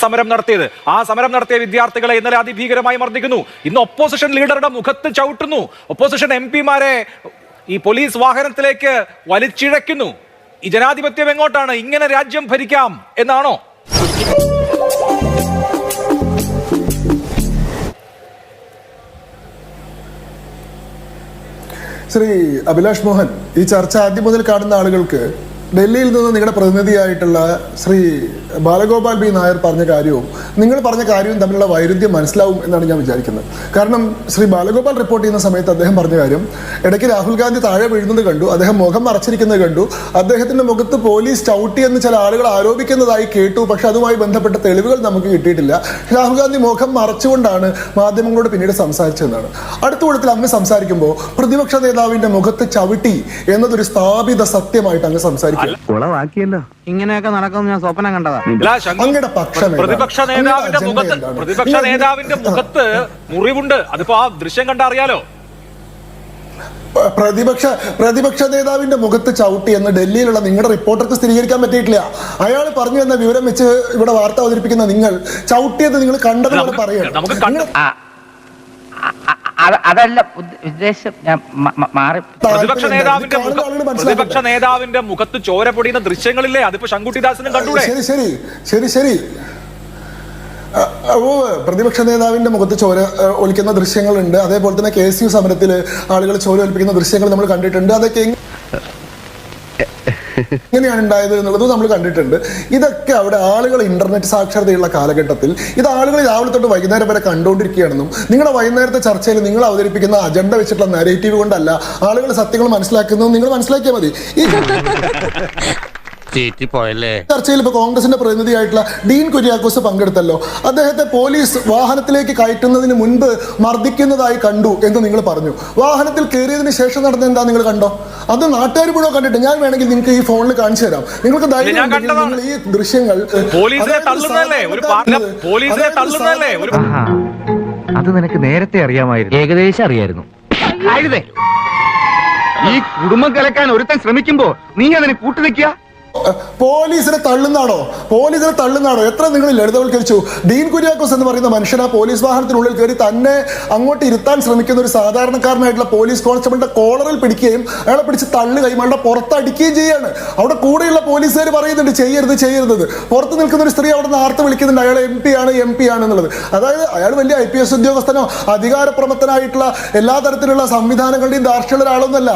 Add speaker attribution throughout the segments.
Speaker 1: സമരം നടത്തിയത്. ആ സമരം നടത്തിയ വിദ്യാർത്ഥികളെ ഇന്നലെ അതിഭീകരമായി മർദ്ദിക്കുന്നു. ഇന്ന് ഒപ്പോസിഷൻ ലീഡറുടെ മുഖത്ത് ചവിട്ടുന്നു. ഒപ്പോസിഷൻ MP-മാരെ ഈ പോലീസ് വാഹനത്തിലേക്ക് വലിച്ചിഴയ്ക്കുന്നു. ഈ ജനാധിപത്യം എങ്ങോട്ടാണ്? ഇങ്ങനെ രാജ്യം ഭരിക്കാം എന്നാണോ?
Speaker 2: ശ്രീ അഭിലാഷ് മോഹൻ, ഈ ചർച്ച ആദ്യം മുതൽ കാണുന്ന ആളുകൾക്ക് ഡൽഹിയിൽ നിന്ന് നിങ്ങളുടെ പ്രതിനിധിയായിട്ടുള്ള ശ്രീ ബാലഗോപാൽ ബി നായർ പറഞ്ഞ കാര്യവും നിങ്ങൾ പറഞ്ഞ കാര്യവും തമ്മിലുള്ള വൈരുദ്ധ്യം മനസ്സിലാവും എന്നാണ് ഞാൻ വിചാരിക്കുന്നത്. കാരണം ശ്രീ ബാലഗോപാൽ റിപ്പോർട്ട് ചെയ്യുന്ന സമയത്ത് അദ്ദേഹം പറഞ്ഞ കാര്യം, ഇടയ്ക്ക് രാഹുൽ ഗാന്ധി താഴെ വീഴുന്നത് കണ്ടു, അദ്ദേഹം മുഖം മറച്ചിരിക്കുന്നത് കണ്ടു, അദ്ദേഹത്തിന്റെ മുഖത്ത് പോലീസ് ചവിട്ടി എന്ന് ചില ആളുകൾ ആരോപിക്കുന്നതായി കേട്ടു, പക്ഷെ അതുമായി ബന്ധപ്പെട്ട തെളിവുകൾ നമുക്ക് കിട്ടിയിട്ടില്ല. രാഹുൽ ഗാന്ധി മുഖം മറച്ചുകൊണ്ടാണ് മാധ്യമങ്ങളോട് പിന്നീട് സംസാരിച്ചതെന്നാണ്. അടുത്ത കൂട്ടത്തിൽ അങ്ങ് സംസാരിക്കുമ്പോൾ പ്രതിപക്ഷ നേതാവിന്റെ മുഖത്ത് ചവിട്ടി എന്നതൊരു സ്ഥാപിത സത്യമായിട്ട് അങ്ങ് സംസാരിക്കും.
Speaker 3: ഇങ്ങനെയൊക്കെ നടക്കുമെന്ന് ഞാൻ സ്വപ്നം കണ്ടതാ.
Speaker 2: അങ്ങയുടെ പക്ഷം
Speaker 1: പ്രതിപക്ഷ നേതാവിന്റെ മുഖത്ത് മുറിവുണ്ട്. അതിപ്പോ ആ ദൃശ്യം കണ്ട അറിയാലോ.
Speaker 2: പ്രതിപക്ഷ നേതാവിന്റെ മുഖത്ത് ചവിട്ടി എന്ന് ഡൽഹിയിലുള്ള നിങ്ങളുടെ റിപ്പോർട്ടർക്ക് സ്ഥിരീകരിക്കാൻ പറ്റിയിട്ടില്ല. അയാൾ പറഞ്ഞു തന്ന വിവരം വെച്ച് ഇവിടെ വാർത്ത അവതരിപ്പിക്കുന്ന നിങ്ങൾ ചവിട്ടിയത് നിങ്ങൾ കണ്ടതുപോലെ പറയണം.
Speaker 3: അതല്ല ഉദ്ദേശം. ഞാൻ മാറി.
Speaker 1: പ്രതിപക്ഷ നേതാവിന്റെ മുഖത്ത് ചോര പൊടിയുന്ന ദൃശ്യങ്ങളില്ലേ? അതിപ്പോ ശങ്കുട്ടിദാസിനും കണ്ടൂടെ?
Speaker 2: ശരി. പ്രതിപക്ഷ നേതാവിന്റെ മുഖത്ത് ചോര ഒലിക്കുന്ന ദൃശ്യങ്ങളുണ്ട്. അതേപോലെ തന്നെ KSU സമരത്തിൽ ആളുകൾ ചോര ഒലിപ്പിക്കുന്ന ദൃശ്യങ്ങൾ നമ്മൾ കണ്ടിട്ടുണ്ട്. അതൊക്കെ എങ്ങനെയാണ് ഉണ്ടായത് എന്നുള്ളത് നമ്മൾ കണ്ടിട്ടുണ്ട്. ഇതൊക്കെ അവിടെ ആളുകൾ ഇന്റർനെറ്റ് സാക്ഷരതയുള്ള കാലഘട്ടത്തിൽ ഇത് ആളുകൾ രാവിലെ തൊട്ട് വൈകുന്നേരം വരെ കണ്ടുകൊണ്ടിരിക്കുകയാണെന്നും നിങ്ങളുടെ വൈകുന്നേരത്തെ ചർച്ചയിൽ നിങ്ങൾ അവതരിപ്പിക്കുന്ന അജണ്ട വെച്ചിട്ടുള്ള നാരേറ്റീവ് കൊണ്ടല്ല ആളുകൾ സത്യങ്ങൾ മനസ്സിലാക്കുന്നതും നിങ്ങൾ മനസ്സിലാക്കിയാൽ മതി. ചർച്ചയിൽ ഇപ്പൊ കോൺഗ്രസിന്റെ പ്രതിനിധിയായിട്ടുള്ള ഡീൻ കുര്യാക്കോസ് പങ്കെടുത്തല്ലോ. അദ്ദേഹത്തെ പോലീസ് വാഹനത്തിലേക്ക് കയറ്റുന്നതിന് മുൻപ് മർദ്ദിക്കുന്നതായി കണ്ടു എന്ന് നിങ്ങൾ പറഞ്ഞു. വാഹനത്തിൽ കയറിയതിന് ശേഷം നടന്ന എന്താ നിങ്ങൾ കണ്ടോ? അത് നാട്ടുകാർ മുഴുവൻ കണ്ടിട്ട് ഞാൻ വേണമെങ്കിൽ നിങ്ങൾക്ക് ഈ ഫോണിൽ കാണിച്ചു തരാം. നിങ്ങൾക്ക് ധൈര്യം നിങ്ങൾ ഈ ദൃശ്യങ്ങൾ
Speaker 3: അത് നിനക്ക് നേരത്തെ അറിയാമായിരുന്നു. ഏകദേശം അറിയായിരുന്നു. ഈ കുടുംബം കലക്കാൻ ഒരുത്തൻ ശ്രമിക്കുമ്പോ നീ അതിന് കൂട്ടുനിൽക്കുക.
Speaker 2: പോലീസിനെ തള്ളുന്നാണോ? എത്ര നിങ്ങൾ ലളിതവൽക്കരിച്ചു. ഡീൻ കുര്യാക്കോസ് എന്ന് പറയുന്ന മനുഷ്യൻ ആ പോലീസ് വാഹനത്തിനുള്ളിൽ കയറി തന്നെ അങ്ങോട്ട് ഇരുത്താൻ ശ്രമിക്കുന്ന ഒരു സാധാരണക്കാരനായിട്ടുള്ള പോലീസ് കോൺസ്റ്റബിളിന്റെ കോളറിൽ പിടിക്കുകയും അയാളെ പിടിച്ച് തള്ളുകയും അയാളുടെ പുറത്തടിക്കുകയും ചെയ്യാണ്. അവിടെ കൂടെയുള്ള പോലീസുകാർ പറയുന്നുണ്ട് ചെയ്യരുത്. പുറത്ത് നിൽക്കുന്ന ഒരു സ്ത്രീ അവിടെ നിന്ന് ആർത്ത് വിളിക്കുന്നുണ്ട്, അയാൾ MP ആണ് എന്നുള്ളത്. അതായത് അയാൾ വലിയ IPS ഉദ്യോഗസ്ഥനോ അധികാരപ്രമത്തനായിട്ടുള്ള എല്ലാ തരത്തിലുള്ള സംവിധാനങ്ങളുടെയും ധാർഷ്ട്യമുള്ള ഒരാളൊന്നുമല്ല.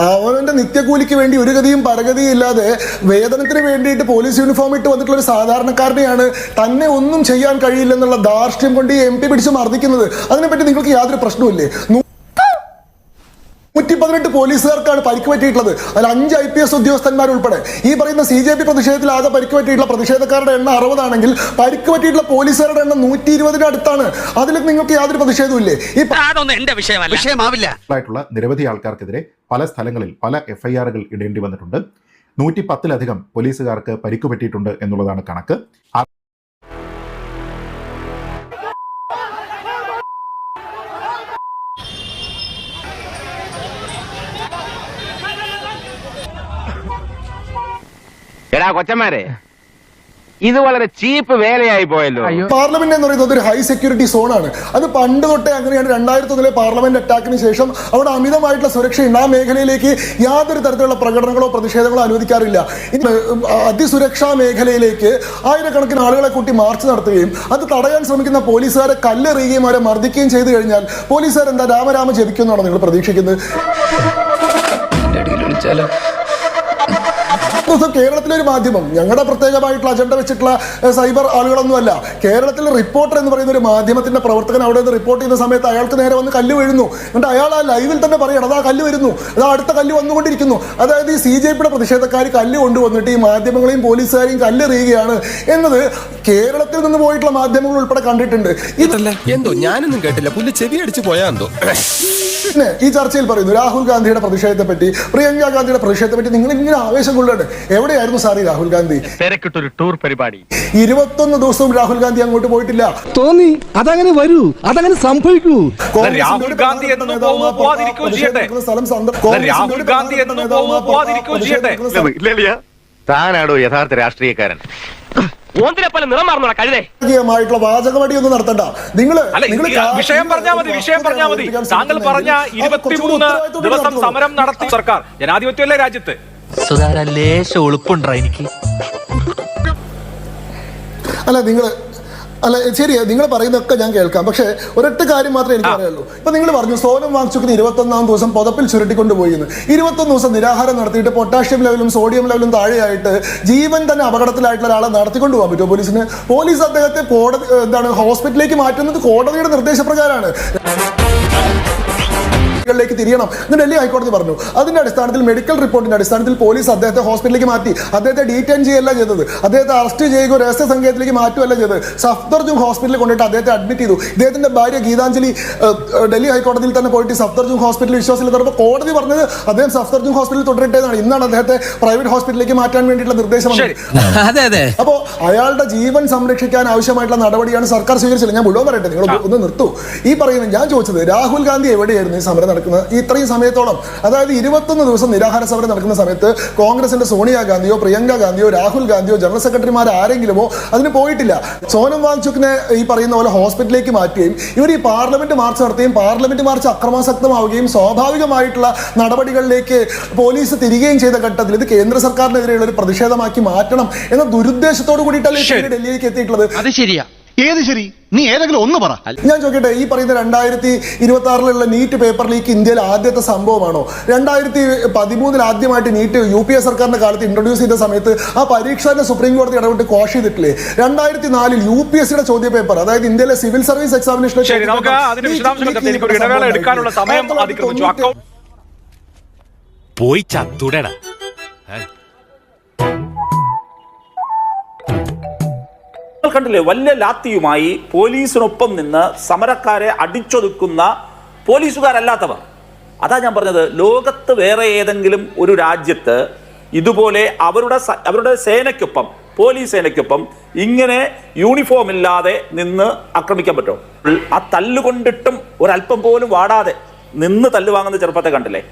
Speaker 2: അവന്റെ നിത്യകൂലിക്ക് വേണ്ടി ഒരു ഗതിയും പരഗതിയും ഇല്ലാതെ വേതനത്തിന് വേണ്ടിയിട്ട് പോലീസ് യൂണിഫോം ഇട്ട് വന്നിട്ടുള്ള ഒരു സാധാരണക്കാരനെയാണ് തന്നെ ഒന്നും ചെയ്യാൻ കഴിയില്ലെന്നുള്ള ധാർഷ്ട്യം കൊണ്ട് ഈ MP പിടിച്ച് മർദ്ദിക്കുന്നത്. അതിനെപ്പറ്റി നിങ്ങൾക്ക് യാതൊരു പ്രശ്നവുമില്ലേ? 118 പോലീസുകാർക്കാണ് പരിക്ക് പറ്റിയിട്ടുള്ളത്. അതിൽ 5 IPS ഉദ്യോഗസ്ഥന്മാർ ഉൾപ്പെടെ. ഈ പറയുന്ന CJP പ്രതിഷേധത്തിൽ ആകെ പരിക്ക് പറ്റിയിട്ടുള്ള പ്രതിഷേധക്കാരുടെ എണ്ണം 60 ആണെങ്കിൽ പരിക്ക് പറ്റിയിട്ടുള്ള പോലീസുകാരുടെ എണ്ണം 120 അടുത്താണ്. അതിൽ നിങ്ങൾക്ക് യാതൊരു പ്രതിഷേധവും ഇല്ലേ?
Speaker 4: ായിട്ടുള്ള നിരവധി ആൾക്കാർക്കെതിരെ പല സ്ഥലങ്ങളിൽ പല FIR-കൾ ഇടേണ്ടി വന്നിട്ടുണ്ട്. 110-ലധികം പോലീസുകാർക്ക് പരിക്കു പറ്റിയിട്ടുണ്ട് എന്നുള്ളതാണ് കണക്ക്.
Speaker 3: എടാ കൊച്ചന്മാരെ, ഇത് വളരെ ചീപ്പ് വേലയായി പോയല്ലോ.
Speaker 2: പാർലമെന്റ് എന്ന് പറയുന്നത് ഒരു ഹൈ സെക്യൂരിറ്റി സോണാണ്. അത് പണ്ട് തൊട്ടേ അങ്ങനെയാണ്. 2001 പാർലമെന്റ് അറ്റാക്കിന് ശേഷം അവിടെ അമിതമായിട്ടുള്ള സുരക്ഷയുണ്ട്. ആ മേഖലയിലേക്ക് യാതൊരു തരത്തിലുള്ള പ്രകടനങ്ങളോ പ്രതിഷേധങ്ങളോ അനുവദിക്കാറില്ല. ഇനി അതിസുരക്ഷാ മേഖലയിലേക്ക് ആയിരക്കണക്കിന് ആളുകളെ കൂട്ടി മാർച്ച് നടത്തുകയും അത് തടയാൻ ശ്രമിക്കുന്ന പോലീസുകാരെ കല്ലെറിയുകയും അവരെ മർദ്ദിക്കുകയും ചെയ്തു കഴിഞ്ഞാൽ പോലീസുകാർ എന്താ രാമരാമ ജപിക്കുമെന്നാണോ നിങ്ങൾ പ്രതീക്ഷിക്കുന്നത്? കേരളത്തിലെ ഒരു മാധ്യമം, ഞങ്ങളുടെ പ്രത്യേകമായിട്ടുള്ള അജണ്ട വെച്ചിട്ടുള്ള സൈബർ ആളുകളൊന്നുമല്ല, കേരളത്തിലെ റിപ്പോർട്ടർ എന്ന് പറയുന്ന ഒരു മാധ്യമത്തിന്റെ പ്രവർത്തകൻ അവിടെ നിന്ന് റിപ്പോർട്ട് ചെയ്യുന്ന സമയത്ത് അയാൾക്ക് നേരെ വന്ന് കല്ല് വീഴുന്നു. എന്നിട്ട് അയാൾ ആ ലൈവിൽ തന്നെ പറയണം, അതാ കല്ല് വരുന്നു, അതാ അടുത്ത കല്ല് വന്നുകൊണ്ടിരിക്കുന്നു. അതായത് ഈ CJPയുടെ പ്രതിഷേധക്കാർ കല്ല് കൊണ്ടുവന്നിട്ട് ഈ മാധ്യമങ്ങളെയും പോലീസുകാരെയും കല്ലെറിയുകയാണ് എന്നത് കേരളത്തിൽ നിന്ന് പോയിട്ടുള്ള മാധ്യമങ്ങൾ ഉൾപ്പെടെ കണ്ടിട്ടുണ്ട്.
Speaker 5: എന്തോ ഞാനൊന്നും കേട്ടില്ല, പുല്ല് ചെവി അടിച്ചു പോയാ എന്തോ.
Speaker 2: പിന്നെ ഈ ചർച്ചയിൽ പറയുന്നു രാഹുൽ ഗാന്ധിയുടെ പ്രതിഷേധത്തെ പറ്റി, പ്രിയങ്ക ഗാന്ധിയുടെ പ്രതിഷേധത്തെ പറ്റി നിങ്ങൾ ഇങ്ങനെ ആവേശം കൊള്ളുകയാണ്. എവിടെയായിരുന്നു സാറി രാഹുൽ ഗാന്ധി?
Speaker 6: തിരക്കിട്ടൊരു ടൂർ പരിപാടി.
Speaker 2: 21 ദിവസവും രാഹുൽ ഗാന്ധി അങ്ങോട്ട് പോയിട്ടില്ല.
Speaker 5: തോന്നി അതങ്ങനെ വരൂ, അതങ്ങനെ സംഭവിക്കൂ.
Speaker 1: രാഹുൽ ഗാന്ധി
Speaker 6: താനാടോ യഥാർത്ഥ രാഷ്ട്രീയക്കാരൻ?
Speaker 3: ഓന്തിനെപ്പോലെ നിറം മാറുന്ന കഴുതേ
Speaker 2: ായിട്ടുള്ള വാചകമടി ഒന്നും നടത്തണ്ട. നിങ്ങൾ
Speaker 1: വിഷയം പറഞ്ഞാൽ മതി. താങ്കൾ പറഞ്ഞ 23 ദിവസം സമരം നടത്തി സർക്കാർ. ജനാധിപത്യമല്ലേ രാജ്യത്ത്?
Speaker 6: എനിക്ക്
Speaker 2: അല്ല ശരി, നിങ്ങൾ പറയുന്നതൊക്കെ ഞാൻ കേൾക്കാം. പക്ഷേ ഒരൊറ്റ കാര്യം മാത്രമേ എനിക്ക് പറയാനുള്ളൂ. ഇപ്പൊ നിങ്ങൾ പറഞ്ഞു സോനം വാങ്ചുക്കിന് 21-ാം ദിവസം പുതപ്പിൽ ചുരുട്ടിക്കൊണ്ടുപോയിന്ന്. 21 ദിവസം നിരാഹാരം നടത്തിയിട്ട് പൊട്ടാഷ്യം ലെവലും സോഡിയം ലെവലും താഴെയായിട്ട് ജീവൻ തന്നെ അപകടത്തിലായിട്ടുള്ള ഒരാളെ നടത്തിക്കൊണ്ടു പോകാൻ പറ്റുമോ പോലീസിന്? പോലീസ് അദ്ദേഹത്തെ ഹോസ്പിറ്റലിലേക്ക് മാറ്റുന്നത് കോടതിയുടെ നിർദ്ദേശപ്രകാരമാണ്. ിലേക്ക് തിരിയണം എന്ന് ഡൽഹി ഹൈക്കോടതി പറഞ്ഞു. അതിന്റെ അടിസ്ഥാനത്തിൽ മെഡിക്കൽ റിപ്പോർട്ടിന്റെ അടിസ്ഥാനത്തിൽ പോലീസ് അദ്ദേഹത്തെ ഹോസ്പിറ്റലിലേക്ക് മാറ്റി. അദ്ദേഹത്തെ ഡീറ്റെയിൻ ചെയ്യല്ല ചെയ്തത്, അദ്ദേഹത്തെ അറസ്റ്റ് ചെയ്യുകയോ രഹസ്യ സംഘത്തിലേക്ക് മാറ്റുകയല്ല ചെയ്തത്. സഫ്ദർജംഗ് ഹോസ്പിറ്റലിൽ കൊണ്ടിട്ട് അദ്ദേഹത്തെ അഡ്മിറ്റ് ചെയ്തു. ഇദ്ദേഹത്തിന്റെ ഭാര്യ ഗീതാഞ്ജലി ഡൽഹി ഹൈക്കോടതിയിൽ തന്നെ പോയിട്ട് സഫ്ദർജംഗ് ഹോസ്പിറ്റലിൽ വിശ്വാസത്തിൽ തുടർന്ന് കോടതി പറഞ്ഞത് അദ്ദേഹം സഫ്ദർജംഗ് ഹോസ്പിറ്റലിൽ തുടരട്ടെ എന്നാണ്. ഇന്നാണ് അദ്ദേഹത്തെ പ്രൈവറ്റ് ഹോസ്പിറ്റലിലേക്ക് മാറ്റാൻ വേണ്ടിയിട്ടുള്ള നിർദ്ദേശം. അപ്പോൾ അയാളുടെ ജീവൻ സംരക്ഷിക്കാൻ ആവശ്യമായിട്ടുള്ള നടപടിയാണ് സർക്കാർ സ്വീകരിച്ചത്. ഞാൻ മുഴുവൻ പറയട്ടെ, നിങ്ങൾ ഒന്ന് നിർത്തൂ. ഈ പറയുന്നത് ഞാൻ ചോദിച്ചത് രാഹുൽ ഗാന്ധി എവിടെയായിരുന്നു ഈ സമരം നടക്കുന്നത് ഇത്രയും സമയത്തോളം? അതായത് 21 ദിവസം നിരാഹാര സമരം നടക്കുന്ന സമയത്ത് കോൺഗ്രസിന്റെ സോണിയാഗാന്ധിയോ പ്രിയങ്ക ഗാന്ധിയോ രാഹുൽ ഗാന്ധിയോ ജനറൽ സെക്രട്ടറിമാർ ആരെങ്കിലുമോ അതിന് പോയിട്ടില്ല. സോനം വാങ്ചുക്കിനെ ഈ പറയുന്ന പോലെ ഹോസ്പിറ്റലിലേക്ക് മാറ്റുകയും ഇവർ ഈ പാർലമെന്റ് മാർച്ച് നടത്തുകയും പാർലമെന്റ് മാർച്ച് അക്രമാസക്തമാവുകയും സ്വാഭാവികമായിട്ടുള്ള നടപടികളിലേക്ക് പോലീസ് തിരികെയും ചെയ്ത ഘട്ടത്തിൽ ഇത് കേന്ദ്ര സർക്കാരിനെതിരെയുള്ള ഒരു പ്രതിഷേധമാക്കി മാറ്റണം എന്ന ദുരുദ്ദേശത്തോടു കൂടിയിട്ടല്ലേ ഡൽഹിയിലേക്ക് എത്തിയിട്ടുള്ളത്.
Speaker 7: അത് ശരിയാ. ഏത് ശരി? നീ ഏതെങ്കിലും ഒന്ന് പറ.
Speaker 2: ഞാൻ ചോദിക്കട്ടെ, ഈ പറയുന്ന 2026 നീറ്റ് പേപ്പർ ലീക്ക് ഇന്ത്യയിൽ ആദ്യത്തെ സംഭവമാണോ? 2013 ആദ്യമായിട്ട് നീറ്റ് UPA സർക്കാരിന്റെ കാലത്ത് ഇൻട്രൊഡ്യൂസ് ചെയ്ത സമയത്ത് ആ പരീക്ഷ സുപ്രീം കോടതി ഇടപെട്ട് ക്വാഷ് ചെയ്തിട്ടില്ലേ? 2004 UPSCയുടെ ചോദ്യ പേപ്പർ, അതായത് ഇന്ത്യയിലെ സിവിൽ സർവീസ് എക്സാമിനേഷൻ
Speaker 6: പോയി ചത്തുടടാ.
Speaker 8: കണ്ടില്ലേ, വലിയ ലാത്തിയുമായി പോലീസിനൊപ്പം നിന്ന് സമരക്കാരെ അടിച്ചൊതുക്കുന്ന പോലീസുകാരല്ലാത്തവർ. അതാ ഞാൻ പറഞ്ഞത്, ലോകത്ത് വേറെ ഏതെങ്കിലും ഒരു രാജ്യത്ത് ഇതുപോലെ അവരുടെ സേനയ്ക്കൊപ്പം, പോലീസ് സേനയ്ക്കൊപ്പം ഇങ്ങനെ യൂണിഫോം ഇല്ലാതെ നിന്ന് ആക്രമിക്കാൻ പറ്റുമോ? ആ തല്ലുകൊണ്ടിട്ടും ഒരല്പം പോലും വാടാതെ നിന്ന് തല്ല് വാങ്ങുന്ന ചെറുപ്പത്തെ കണ്ടില്ലേ?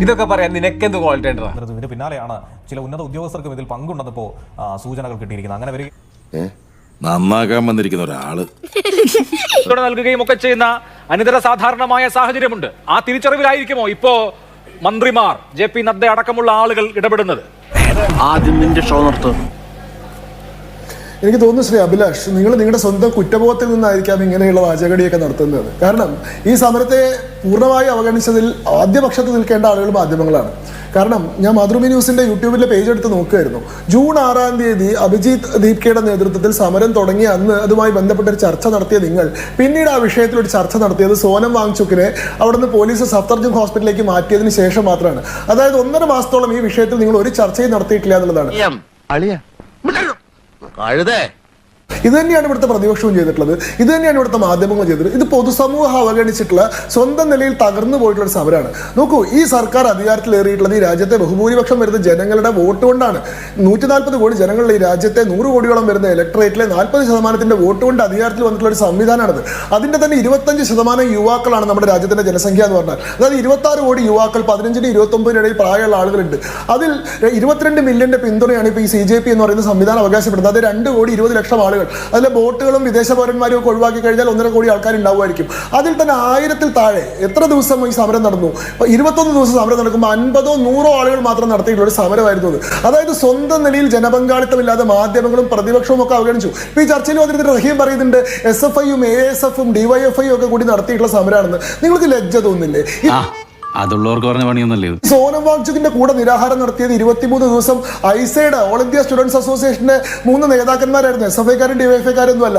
Speaker 9: ഇതൊക്കെ പറയാൻ നിനക്കെന്ത് ക്വാളിറ്റി? ഇതിന് പിന്നാലെയാണ് ചില ഉന്നത ഉദ്യോഗസ്ഥർക്കും ഇതിൽ പങ്കുണ്ടെന്നിപ്പോ സൂചനകൾ കിട്ടിയിരിക്കുന്നത്. അങ്ങനെ
Speaker 5: നന്നാക്കാൻ വന്നിരിക്കുന്ന ഒരാള്
Speaker 1: നൽകുകയും ഒക്കെ ചെയ്യുന്ന അനിതര സാധാരണമായ സാഹചര്യമുണ്ട്. ആ തിരിച്ചറിവിലായിരിക്കുമോ ഇപ്പോ മന്ത്രിമാർ, JP നദ്ദ അടക്കമുള്ള ആളുകൾ ഇടപെടുന്നത്?
Speaker 7: ആദ്യം നിന്റെ ഷോ നിർത്തും.
Speaker 2: എനിക്ക് തോന്നുന്നു ശ്രീ അഭിലാഷ്, നിങ്ങൾ നിങ്ങളുടെ സ്വന്തം കുറ്റബോധത്തിൽ നിന്നായിരിക്കാം ഇങ്ങനെയുള്ള വാചകടിയൊക്കെ നടത്തുന്നത്. കാരണം ഈ സമരത്തെ പൂർണ്ണമായി അവഗണിച്ചതിൽ ആദ്യപക്ഷത്ത് നിൽക്കേണ്ട ആളുകൾ മാധ്യമങ്ങളാണ്. കാരണം ഞാൻ മാതൃഭൂമി ന്യൂസിന്റെ യൂട്യൂബിലെ പേജ് എടുത്ത് നോക്കുകയായിരുന്നു. ജൂൺ 6-ാം തീയതി അഭിജിത്ത് ദീപ്കയുടെ നേതൃത്വത്തിൽ സമരം തുടങ്ങിയ അന്ന് അതുമായി ബന്ധപ്പെട്ട ഒരു ചർച്ച നടത്തിയ നിങ്ങൾ പിന്നീട് ആ വിഷയത്തിൽ ഒരു ചർച്ച നടത്തിയത് സോനം വാങ്ചുക്കിനെ അവിടുന്ന് പോലീസ് സഫ്ദർജംഗ് ഹോസ്പിറ്റലിലേക്ക് മാറ്റിയതിന് ശേഷം മാത്രമാണ്. അതായത് 1.5 മാസത്തോളം ഈ വിഷയത്തിൽ നിങ്ങൾ ഒരു ചർച്ചയും നടത്തിയിട്ടില്ല എന്നുള്ളതാണ്. ഇത് തന്നെയാണ് ഇവിടുത്തെ പ്രതിപക്ഷവും ചെയ്തിട്ടുള്ളത്, ഇത് തന്നെയാണ് ഇവിടുത്തെ മാധ്യമങ്ങൾ ചെയ്തിട്ടുള്ളത്. ഇത് പൊതുസമൂഹം അവഗണിച്ചിട്ടുള്ള സ്വന്തം നിലയിൽ തകർന്നു പോയിട്ടുള്ള ഒരു സമരമാണ്. നോക്കൂ, ഈ സർക്കാർ അധികാരത്തിലേറിയിട്ടുള്ളത് ഈ രാജ്യത്തെ ബഹുഭൂരിപക്ഷം വരുന്ന ജനങ്ങളുടെ വോട്ട് കൊണ്ടാണ്. 140 കോടി ജനങ്ങളുടെ ഈ രാജ്യത്തെ 100 കോടിയോളം വരുന്ന ഇലക്ടറേറ്റിലെ 40% വോട്ട് കൊണ്ട് അധികാരത്തിൽ വന്നിട്ടുള്ള ഒരു സംവിധാനമാണിത്. അതിന്റെ തന്നെ 25% യുവാക്കളാണ് നമ്മുടെ രാജ്യത്തിന്റെ ജനസംഖ്യ എന്ന് പറഞ്ഞാൽ. അതായത് 26 കോടി യുവാക്കൾ 15-നും 29-നും ഇടയിൽ പ്രായമുള്ള ആളുകളുണ്ട്. അതിൽ 22 മില്യന്റെ പിന്തുണയാണ് ഇപ്പോൾ ഈ CJP എന്ന് പറയുന്ന സംവിധാനം അവകാശപ്പെടുന്നത്. അത് 2 കോടി 20 ലക്ഷം ആളുകൾ, അതിലെ ബോട്ടുകളും വിദേശ പൗരന്മാരും ഒക്കെ ഒഴിവാക്കി കഴിഞ്ഞാൽ 1.5 കോടി ആൾക്കാർ ഉണ്ടാവുമായിരിക്കും. അതിൽ തന്നെ 1000-ൽ താഴെ എത്ര ദിവസം ഈ സമരം നടന്നു? 21 ദിവസം സമരം നടക്കുമ്പോൾ 50-ഓ 100-ഓ ആളുകൾ മാത്രം നടത്തിയിട്ടുള്ള ഒരു സമരമായിരുന്നു അത്. അതായത് സ്വന്തം നിലയിൽ ജനപങ്കാളിത്തമില്ലാതെ മാധ്യമങ്ങളും പ്രതിപക്ഷവും ഒക്കെ അവഗണിച്ചു. ഇപ്പൊ ഈ ചർച്ചയിൽ വന്നിട്ട് റഹീം പറയുന്നുണ്ട് SFI-യും ASF-ഉം DYFI-യും ഒക്കെ കൂടി നടത്തിയിട്ടുള്ള സമരമാണെന്ന്. നിങ്ങൾക്ക് ലജ്ജ തോന്നില്ലേ?
Speaker 6: അതുള്ളവർക്ക് പറഞ്ഞ പണിയൊന്നല്ലേ.
Speaker 2: സോനം വാങ്ചുക്കിന്റെ കൂടെ നിരാഹാരം നടത്തിയത് 23 ദിവസം ഐസയുടെ ഓൾ ഇന്ത്യ സ്റ്റുഡൻസ് അസോസിയേഷന്റെ 3 നേതാക്കന്മാരായിരുന്നു. SFI-കാരും DYFI-കാരൊന്നും അല്ല.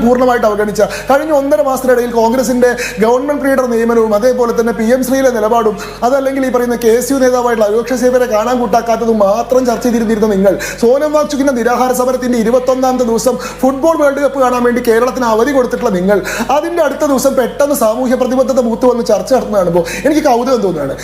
Speaker 2: പൂർണ്ണമായിട്ട് അവഗണിച്ച കഴിഞ്ഞ 1.5 മാസത്തിനിടയിൽ കോൺഗ്രസിന്റെ ഗവൺമെന്റ് ലീഡർ നിയമനവും അതേപോലെ തന്നെ PM ശ്രീയുടെ നിലപാടും അതല്ലെങ്കിൽ ഈ പറയുന്ന KSU നേതാവായിട്ടുള്ള അയോക്ഷ സേവരെ കാണാൻ കൂട്ടാക്കാത്തതും മാത്രം ചർച്ച ചെയ്തിരുന്നിരുന്ന നിങ്ങൾ സോനം വാങ്ചുക്കിന്റെ നിരാഹാര സമരത്തിന്റെ 21-ാമത്തെ ദിവസം ഫുട്ബോൾ വേൾഡ് കപ്പ് കാണാൻ വേണ്ടി കേരളത്തിന് അവധി കൊടുത്തിട്ടുള്ള നിങ്ങൾ അതിന്റെ അടുത്ത ദിവസം പെട്ടെന്ന് സാമൂഹ്യ പ്രതിബദ്ധത മൂത്ത് വന്ന് ചർച്ച നടത്തുന്നതാണിപ്പോൾ എനിക്ക് കൗതുകം തോന്നുകയാണ്.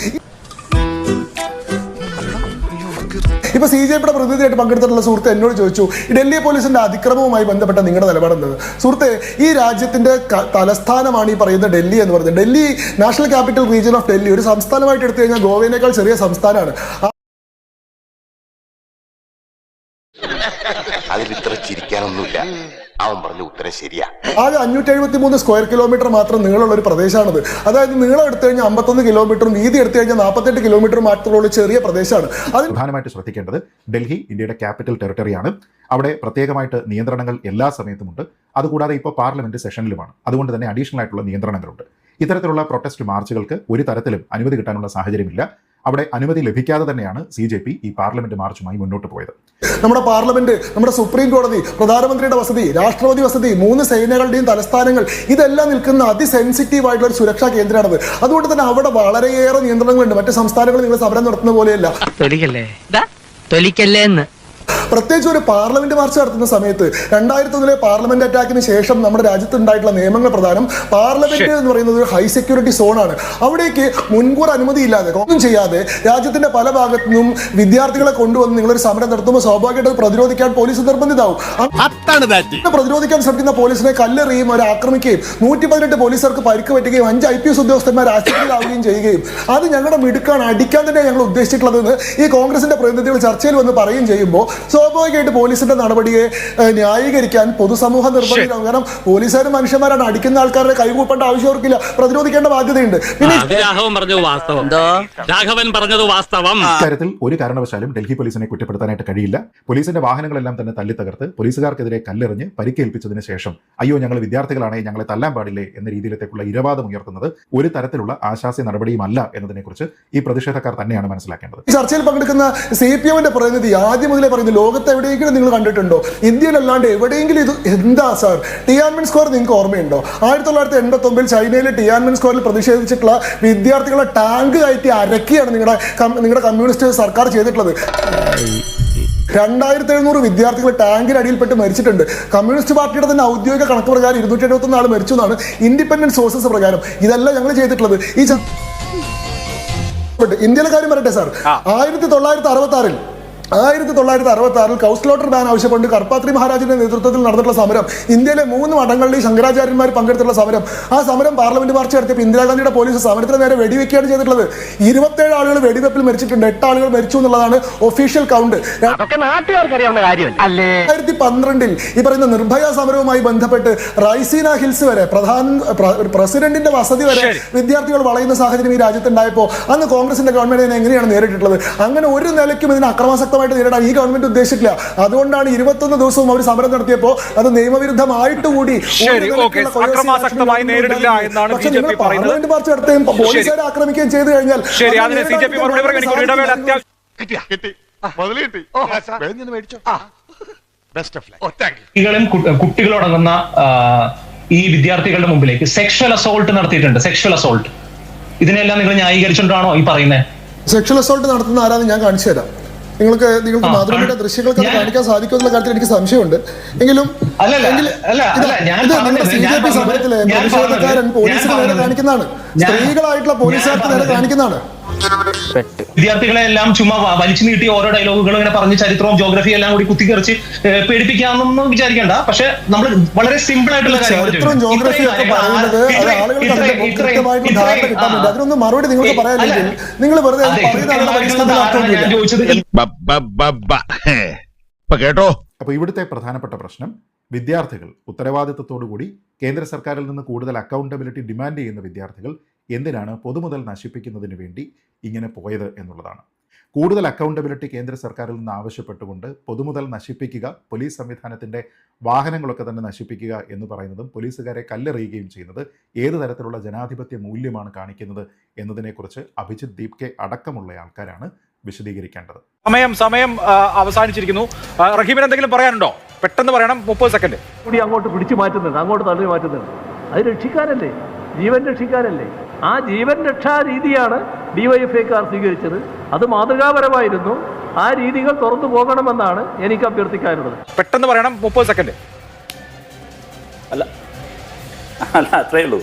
Speaker 2: ഇപ്പൊ CJPയുടെ പ്രതിനിധിയായിട്ട് പങ്കെടുത്തിട്ടുള്ള സുഹൃത്ത് എന്നോട് ചോദിച്ചു, ഡൽഹി പോലീസിന്റെ അതിക്രമവുമായി ബന്ധപ്പെട്ട നിങ്ങളുടെ നിലപാടെന്ത്? സുഹൃത്തെ, ഈ രാജ്യത്തിന്റെ തലസ്ഥാനമാണ് ഈ പറയുന്ന ഡൽഹി എന്ന് പറയുന്നത്. Delhi national capital region of Delhi ഒരു സംസ്ഥാനമായിട്ട് എടുത്തു കഴിഞ്ഞാൽ ഗോവയേക്കാൾ ചെറിയ സംസ്ഥാനമാണ്.
Speaker 10: അതിൽ ഇത്ര ചിരിക്കാനൊന്നുമില്ല. അവൻ പറഞ്ഞ ഉത്തരം ശരിയാ.
Speaker 2: ആകെ 573 സ്ക്വയർ കിലോമീറ്റർ മാത്രം നീളമുള്ള ഒരു പ്രദേശമാണിത്. അതായത് നീളം എടുത്തു കഴിഞ്ഞാൽ 51 കിലോമീറ്ററും വീതി എടുത്തു കഴിഞ്ഞാൽ 48 കിലോമീറ്റർ മാത്രമുള്ള ചെറിയ പ്രദേശമാണ്. അത്
Speaker 4: പ്രധാനമായിട്ട് ശ്രദ്ധിക്കേണ്ടത് ഡൽഹി ഇന്ത്യയുടെ ക്യാപിറ്റൽ ടെറിട്ടറിയാണ്. അവിടെ പ്രത്യേകമായിട്ട് നിയന്ത്രണങ്ങൾ എല്ലാ സമയത്തുമുണ്ട്. അതുകൂടാതെ ഇപ്പോൾ പാർലമെന്റ് സെഷനിലുമാണ്. അതുകൊണ്ട് തന്നെ അഡീഷണൽ ആയിട്ടുള്ള നിയന്ത്രണങ്ങളുണ്ട്. ഇത്തരത്തിലുള്ള പ്രൊട്ടസ്റ്റ് മാർച്ചുകൾക്ക് ഒരു തരത്തിലും അനുമതി കിട്ടാനുള്ള സാഹചര്യമില്ല. അവിടെ അനുമതി ലഭിക്കാതെ തന്നെയാണ് CJP ഈ പാർലമെന്റ് മാർച്ചുമായി മുന്നോട്ട് പോയത്.
Speaker 2: നമ്മുടെ പാർലമെന്റ്, നമ്മുടെ സുപ്രീം കോടതി, പ്രധാനമന്ത്രിയുടെ വസതി, രാഷ്ട്രപതി വസതി, 3 സേനകളുടെയും തലസ്ഥാനങ്ങൾ, ഇതെല്ലാം നിൽക്കുന്ന അതിസെൻസിറ്റീവ് ആയിട്ടുള്ള ഒരു സുരക്ഷാ കേന്ദ്രമാണത്. അതുകൊണ്ട് തന്നെ അവിടെ വളരെയേറെ നിയന്ത്രണങ്ങളുണ്ട്. മറ്റ് സംസ്ഥാനങ്ങളിൽ നിങ്ങൾ സമരം നടത്തുന്ന പോലെയല്ല. പ്രത്യേകിച്ച് ഒരു പാർലമെന്റ് മാർച്ച് നടത്തുന്ന സമയത്ത് 2001 പാർലമെന്റ് അറ്റാക്കിന് ശേഷം നമ്മുടെ രാജ്യത്ത് ഉണ്ടായിട്ടുള്ള നിയമങ്ങൾ പ്രകാരം പാർലമെന്റ് എന്ന് പറയുന്നത് ഒരു ഹൈ സെക്യൂരിറ്റി സോണാണ്. അവിടേക്ക് മുൻകൂർ അനുമതി ഇല്ലാതെ ഒന്നും ചെയ്യാതെ രാജ്യത്തിന്റെ പല ഭാഗത്തു നിന്നും വിദ്യാർത്ഥികളെ കൊണ്ടുവന്ന് നിങ്ങളൊരു സമരം നടത്തുമ്പോൾ സ്വാഭാവികമായിട്ട് പ്രതിരോധിക്കാൻ പോലീസ് നിർബന്ധിതാവും. പ്രതിരോധിക്കാൻ ശ്രമിക്കുന്ന പോലീസിനെ കല്ലെറിയും, അവരെ ആക്രമിക്കുകയും 118 പോലീസുകാർക്ക് പരിക്ക് പറ്റുകയും 5 IPS ഉദ്യോഗസ്ഥന്മാർ ആശുപത്രിയിലാവുകയും ചെയ്യുകയും അത് ഞങ്ങളുടെ മിടുക്കാണ്, അടിക്കാൻ തന്നെ ഞങ്ങൾ ഉദ്ദേശിച്ചിട്ടുള്ളതെന്ന് ഈ കോൺഗ്രസിന്റെ പ്രതിനിധികൾ ചർച്ചയിൽ വന്ന് പറയുകയും ചെയ്യുമ്പോൾ സ്വാഭാവികമായിട്ട് പോലീസിന്റെ നടപടിയെ ന്യായീകരിക്കാൻ പൊതുസമൂഹം നിർബന്ധിതരാകും. കാരണം പോലീസുകാരും മനുഷ്യന്മാരാണ്, അടിക്കുന്ന ആൾക്കാരുടെ കൈകൂപ്പേണ്ട ആവശ്യം അവർക്കില്ല, പ്രതിരോധിക്കേണ്ട ബാധ്യതയുണ്ട്.
Speaker 4: ഇക്കാര്യത്തിൽ ഒരു കാരണവശാലും ഡൽഹി പോലീസിനെ കുറ്റപ്പെടുത്താനായിട്ട് കഴിയില്ല. പോലീസിന്റെ വാഹനങ്ങളെല്ലാം തന്നെ തല്ലി തകർത്ത് പോലീസുകാർക്കെതിരെ കല്ലെറിഞ്ഞ് പരിക്കേൽപ്പിച്ചതിന് ശേഷം അയ്യോ ഞങ്ങൾ വിദ്യാർത്ഥികളാണെ ഞങ്ങളെ തല്ലാൻ പാടില്ലേ എന്ന രീതിയിലേക്കുള്ള ഇരവാദം ഉയർത്തുന്നത് ഒരു തരത്തിലുള്ള ആശാസ്യ നടപടിയുമല്ല എന്നതിനെക്കുറിച്ച് ഈ പ്രതിഷേധക്കാർ തന്നെയാണ് മനസ്സിലാക്കേണ്ടത്.
Speaker 2: ചർച്ചയിൽ പങ്കെടുക്കുന്ന CPM-ന്റെ പ്രതിനിധി ആദ്യം മുതലേ പറയുന്നത് ലോകത്ത് എവിടെയെങ്കിലും നിങ്ങൾ കണ്ടിട്ടുണ്ടോ, ഇന്ത്യയിലല്ലാണ്ട് എവിടെയെങ്കിലും ഇത് എന്താ സാർ ടിയാൻമെൻ സ്ക്വയർ നിങ്ങൾക്ക് ഓർമ്മയുണ്ടോ? 1989 ചൈനയിലെ ടിയാൻമെൻ സ്ക്വയറിൽ പ്രതിഷേധിച്ചിട്ടുള്ള വിദ്യാർത്ഥികളെ ടാങ്ക് കയറ്റി അരക്കിയാണ് നിങ്ങളുടെ കമ്മ്യൂണിസ്റ്റ് സർക്കാർ ചെയ്തിട്ടുള്ളത്. 2700 വിദ്യാർത്ഥികൾ ടാങ്കിന് അടിയിൽപ്പെട്ട് മരിച്ചിട്ടുണ്ട്. കമ്മ്യൂണിസ്റ്റ് പാർട്ടിയുടെ തന്നെ ഔദ്യോഗിക കണക്ക് പ്രകാരം 271 ആൾ മരിച്ചു എന്നാണ് ഇൻഡിപെൻഡന്റ് സോഴ്സസ് പ്രകാരം. ഇതല്ല ഞങ്ങൾ ചെയ്തിട്ടുള്ളത്. ഈ ഇന്ത്യയിലെ കാര്യം പറയട്ടെ സാർ, 1966 കൗസ്ലോട്ടർ ബാൻ ആവശ്യപ്പെട്ട് കർപ്പാത്രി മഹാരാജിന്റെ നേതൃത്വത്തിൽ നടന്നിട്ടുള്ള സമരം, ഇന്ത്യയിലെ 3 മഠങ്ങളിലെയും ശങ്കരാചാര്യന്മാർ പങ്കെടുത്തുള്ള സമരം, ആ സമരം പാർലമെന്റ് മാർച്ച് നടത്തിയപ്പോൾ ഇന്ദിരാഗാന്ധിയുടെ പോലീസ് സമരത്തിന് നേരെ വെടിവെക്കുകയാണ് ചെയ്തിട്ടുള്ളത്. 27 ആളുകൾ വെടിവെപ്പിൽ മരിച്ചിട്ടുണ്ട്, 8 ആളുകൾ മരിച്ചു എന്നുള്ളതാണ് ഒഫീഷ്യൽ കൗണ്ട്. 2012 ഈ പറയുന്ന നിർഭയ സമരവുമായി ബന്ധപ്പെട്ട് റൈസീന ഹിൽസ് വരെ പ്രസിഡന്റിന്റെ വസതി വരെ വിദ്യാർത്ഥികൾ വളയുന്ന സാഹചര്യം ഈ രാജ്യത്തുണ്ടായപ്പോൾ അന്ന് കോൺഗ്രസിന്റെ ഗവൺമെന്റ് എങ്ങനെയാണ് നേരിട്ടിട്ടുള്ളത്? അങ്ങനെ ഒരു നിലയ്ക്കും ഇതിന് അക്രമാസക്തമായിട്ട് നേരിടാൻ ഈ ഗവൺമെന്റ് ഉദ്ദേശിച്ചില്ല. അതുകൊണ്ടാണ് 21 ദിവസവും അവർ സമരം നടത്തിയപ്പോൾ അത് നിയമവിരുദ്ധമായിട്ട് കൂടി
Speaker 1: അക്രമാസക്തമായി നേരിടില്ല എന്നാണ് BJP പറയുന്നത്.
Speaker 2: മാർച്ച് നടത്തുകയും പോലീസുകാരെ ആക്രമിക്കുകയും ചെയ്തു കഴിഞ്ഞാൽ
Speaker 9: കുട്ടികളടങ്ങുന്ന ഈ വിദ്യാർത്ഥികളുടെ മുമ്പിലേക്ക് സെക്ഷൽ അസോൾട്ട് നടത്തിയിട്ടുണ്ട്. സെക്ഷൽ അസോൾട്ട് ഇതിനെല്ലാം നിങ്ങൾ ന്യായീകരിച്ചുകൊണ്ടാണോ ഈ പറയുന്നത്?
Speaker 2: സെക്ഷൽ അസോൾട്ട് നടത്തുന്ന ആരാന്ന് ഞാൻ കാണിച്ചു തരാം. നിങ്ങൾക്ക് മാതൃഭൂമിയുടെ ദൃശ്യങ്ങൾക്ക് അത് കാണിക്കാൻ സാധിക്കുമെന്നുള്ള കാര്യത്തിൽ എനിക്ക് സംശയമുണ്ട്. എങ്കിലും CJP സമരത്തിലെ പ്രതിഷേധക്കാരൻ പോലീസിന് നേരെ കാണിക്കുന്നതാണ്, സ്ത്രീകളായിട്ടുള്ള പോലീസുകാർക്ക് നേരെ കാണിക്കുന്നതാണ്.
Speaker 9: വിദ്യാർത്ഥികളെ എല്ലാം ചുമ്മാ വലിച്ചു നീട്ടി ഓരോ ഡയലോഗുകൾ ഇങ്ങനെ പറഞ്ഞ് ചരിത്രവും ജോഗ്രഫിയും എല്ലാം കൂടി കുത്തിക്കറിച്ച് പേടിപ്പിക്കാമെന്നൊന്നും വിചാരിക്കണ്ട. പക്ഷെ നമ്മൾ വളരെ സിമ്പിൾ ആയിട്ടുള്ള
Speaker 2: ചരിത്രവും ജോഗ്രഫിയും ഒക്കെ പറയുന്നത് ആളുകൾക്ക് കൃത്യമായിട്ട് ധാരണ കിട്ടാൻ വേണ്ടി അതിനൊന്നും മറുപടി നിങ്ങൾക്ക് പറയാനില്ലെങ്കിൽ നിങ്ങൾ വെറുതെ
Speaker 4: കേട്ടോ. അപ്പോൾ ഇവിടുത്തെ പ്രധാനപ്പെട്ട പ്രശ്നം വിദ്യാർത്ഥികൾ ഉത്തരവാദിത്തത്തോടുകൂടി കേന്ദ്ര സർക്കാരിൽ നിന്ന് കൂടുതൽ അക്കൗണ്ടബിലിറ്റി ഡിമാൻഡ് ചെയ്യുന്ന വിദ്യാർത്ഥികൾ എന്തിനാണ് പൊതുമുതൽ നശിപ്പിക്കുന്നതിന് വേണ്ടി ഇങ്ങനെ പോയത് എന്നുള്ളതാണ്. കൂടുതൽ അക്കൗണ്ടബിലിറ്റി കേന്ദ്ര സർക്കാരിൽ നിന്ന് ആവശ്യപ്പെട്ടുകൊണ്ട് പൊതുമുതൽ നശിപ്പിക്കുക, പോലീസ് സംവിധാനത്തിൻ്റെ വാഹനങ്ങളൊക്കെ തന്നെ നശിപ്പിക്കുക എന്ന് പറയുന്നതും പോലീസുകാരെ കല്ലെറിയുകയും ചെയ്യുന്നത് ഏത് തരത്തിലുള്ള ജനാധിപത്യ മൂല്യമാണ് കാണിക്കുന്നത് എന്നതിനെക്കുറിച്ച് അഭിജിത്ത് ദീപ്കെ അടക്കമുള്ള ആൾക്കാരാണ് വിശദീകരിക്കേണ്ടത്.
Speaker 1: സമയം അവസാനിച്ചിരിക്കുന്നു. റഹീമിന് എന്തെങ്കിലും പറയാനുണ്ടോ? പെട്ടെന്ന് പറയണം, 30 സെക്കൻഡ്
Speaker 11: കൂടി അങ്ങോട്ട് പിടിച്ചു മാറ്റുന്നുണ്ട്, അങ്ങോട്ട് തള്ളി മാറ്റുന്നുണ്ട്. അത് രക്ഷിക്കാനല്ലേ, ജീവൻ രക്ഷിക്കാനല്ലേ? ആ ജീവൻ രക്ഷാ രീതിയാണ് DYFIക്കാർ സ്വീകരിച്ചത്. അത് മാതൃകാപരമായിരുന്നു. ആ രീതികൾ തുറന്നു പോകണമെന്നാണ് എനിക്ക് അഭ്യർത്ഥിക്കാനുള്ളത്.
Speaker 1: പെട്ടെന്ന് പറയണം, 30 സെക്കൻഡ്.
Speaker 8: അല്ല അത്രയേ ഉള്ളൂ.